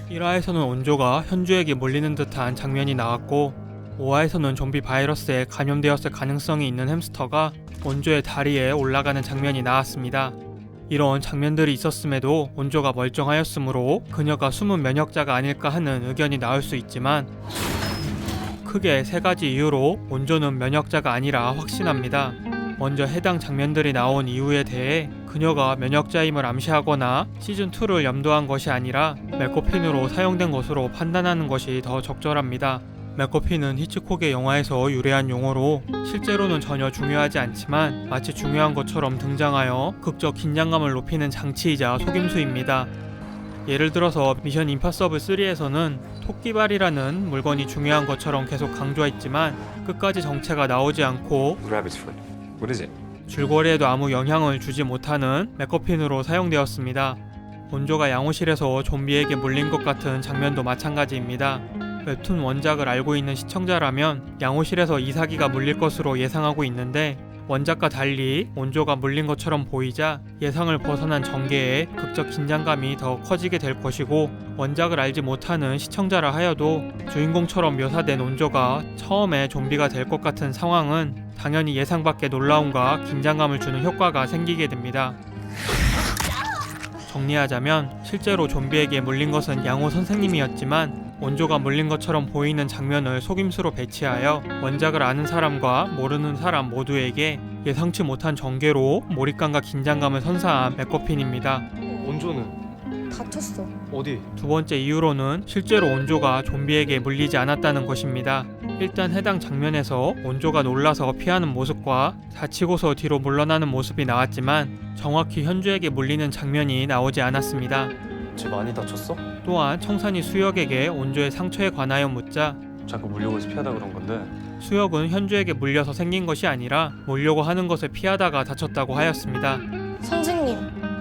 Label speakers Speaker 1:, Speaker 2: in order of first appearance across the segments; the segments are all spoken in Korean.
Speaker 1: 1화에서는 온조가 현주에게 몰리는 듯한 장면이 나왔고 5화에서는 좀비 바이러스에 감염되었을 가능성이 있는 햄스터가 온조의 다리에 올라가는 장면이 나왔습니다. 이런 장면들이 있었음에도 온조가 멀쩡하였으므로 그녀가 숨은 면역자가 아닐까 하는 의견이 나올 수 있지만 크게 3가지 이유로 온조는 면역자가 아니라 확신합니다. 먼저 해당 장면들이 나온 이유에 대해 그녀가 면역자임을 암시하거나 시즌2를 염두한 것이 아니라 메코핀으로 사용된 것으로 판단하는 것이 더 적절합니다. 메코핀은 히치콕의 영화에서 유래한 용어로 실제로는 전혀 중요하지 않지만 마치 중요한 것처럼 등장하여 극적 긴장감을 높이는 장치이자 속임수입니다. 예를 들어서 미션 임파서블 3에서는 토끼발이라는 물건이 중요한 것처럼 계속 강조했지만 끝까지 정체가 나오지 않고 줄거리에도 아무 영향을 주지 못하는 메커핀으로 사용되었습니다. 온조가 양호실에서 좀비에게 물린 것 같은 장면도 마찬가지입니다. 웹툰 원작을 알고 있는 시청자라면 양호실에서 이사기가 물릴 것으로 예상하고 있는데 원작과 달리 온조가 물린 것처럼 보이자 예상을 벗어난 전개에 극적 긴장감이 더 커지게 될 것이고, 원작을 알지 못하는 시청자라 하여도 주인공처럼 묘사된 온조가 처음에 좀비가 될 것 같은 상황은 당연히 예상 밖의 놀라움과 긴장감을 주는 효과가 생기게 됩니다. 정리하자면 실제로 좀비에게 물린 것은 양호 선생님이었지만 온조가 물린 것처럼 보이는 장면을 속임수로 배치하여 원작을 아는 사람과 모르는 사람 모두에게 예상치 못한 전개로 몰입감과 긴장감을 선사한 메커핀입니다.
Speaker 2: 온조는
Speaker 3: 다쳤어.
Speaker 2: 어디?
Speaker 1: 두 번째 이유로는 실제로 온조가 좀비에게 물리지 않았다는 것입니다. 일단 해당 장면에서 온조가 놀라서 피하는 모습과 다치고서 뒤로 물러나는 모습이 나왔지만 정확히 현주에게 물리는 장면이 나오지 않았습니다.
Speaker 2: 쟤 많이 다쳤어?
Speaker 1: 또한 청산이 수혁에게 온조의 상처에 관하여 묻자
Speaker 2: 자꾸 물려고 해서 피하다 그런 건데.
Speaker 1: 수혁은 현주에게 물려서 생긴 것이 아니라 물려고 하는 것을 피하다가 다쳤다고 하였습니다.
Speaker 3: 선생님,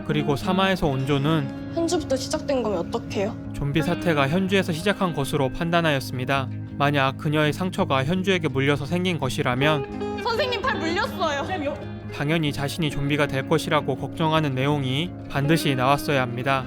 Speaker 1: 그리고 3화에서 온조는
Speaker 3: 현주부터 시작된 거면 어떡해요?
Speaker 1: 좀비 사태가 현주에서 시작한 것으로 판단하였습니다. 만약 그녀의 상처가 현주에게 물려서 생긴 것이라면
Speaker 3: 선생님 팔 물렸어요.
Speaker 1: 당연히 자신이 좀비가 될 것이라고 걱정하는 내용이 반드시 나왔어야 합니다.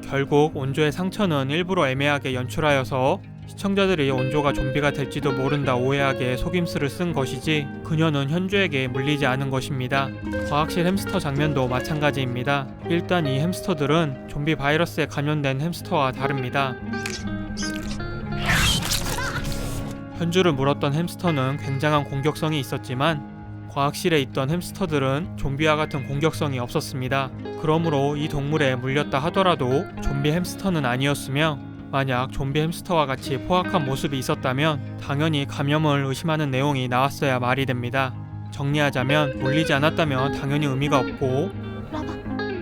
Speaker 1: 결국 온조의 상처는 일부러 애매하게 연출하여서 시청자들이 온조가 좀비가 될지도 모른다 오해하게 속임수를 쓴 것이지 그녀는 현주에게 물리지 않은 것입니다. 과학실 햄스터 장면도 마찬가지입니다. 일단 이 햄스터들은 좀비 바이러스에 감염된 햄스터와 다릅니다. 현주를 물었던 햄스터는 굉장한 공격성이 있었지만 과학실에 있던 햄스터들은 좀비와 같은 공격성이 없었습니다. 그러므로 이 동물에 물렸다 하더라도 좀비 햄스터는 아니었으며 만약 좀비 햄스터와 같이 포악한 모습이 있었다면 당연히 감염을 의심하는 내용이 나왔어야 말이 됩니다. 정리하자면 물리지 않았다면 당연히 의미가 없고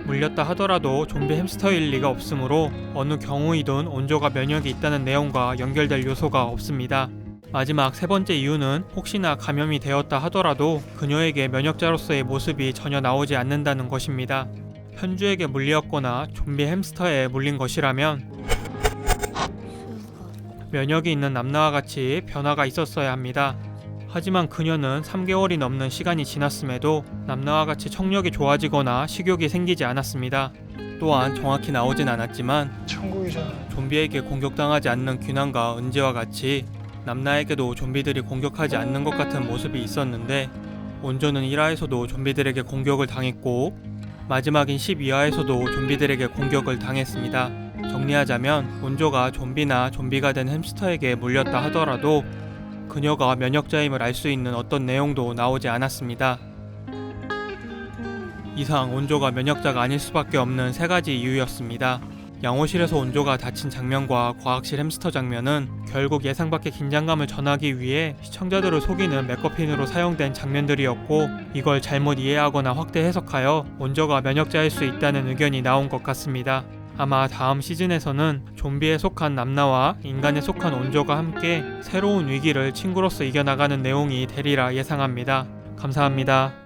Speaker 1: 물렸다 하더라도 좀비 햄스터일 리가 없으므로 어느 경우이든 온조가 면역이 있다는 내용과 연결될 요소가 없습니다. 마지막 3번째 이유는 혹시나 감염이 되었다 하더라도 그녀에게 면역자로서의 모습이 전혀 나오지 않는다는 것입니다. 현주에게 물리었거나 좀비 햄스터에 물린 것이라면 면역이 있는 남나와 같이 변화가 있었어야 합니다. 하지만 그녀는 3개월이 넘는 시간이 지났음에도 남나와 같이 청력이 좋아지거나 식욕이 생기지 않았습니다. 또한 정확히 나오진 않았지만
Speaker 2: 천국이잖아.
Speaker 1: 좀비에게 공격당하지 않는 귀남과 은지와 같이 남나에게도 좀비들이 공격하지 않는 것 같은 모습이 있었는데 온조는 1화에서도 좀비들에게 공격을 당했고 마지막인 12화에서도 좀비들에게 공격을 당했습니다. 정리하자면 온조가 좀비나 좀비가 된 햄스터에게 물렸다 하더라도 그녀가 면역자임을 알 수 있는 어떤 내용도 나오지 않았습니다. 이상 온조가 면역자가 아닐 수밖에 없는 3가지 이유였습니다. 양호실에서 온조가 다친 장면과 과학실 햄스터 장면은 결국 예상 밖의 긴장감을 전하기 위해 시청자들을 속이는 메커핀으로 사용된 장면들이었고 이걸 잘못 이해하거나 확대 해석하여 온조가 면역자일 수 있다는 의견이 나온 것 같습니다. 아마 다음 시즌에서는 좀비에 속한 남나와 인간에 속한 온조가 함께 새로운 위기를 친구로서 이겨나가는 내용이 되리라 예상합니다. 감사합니다.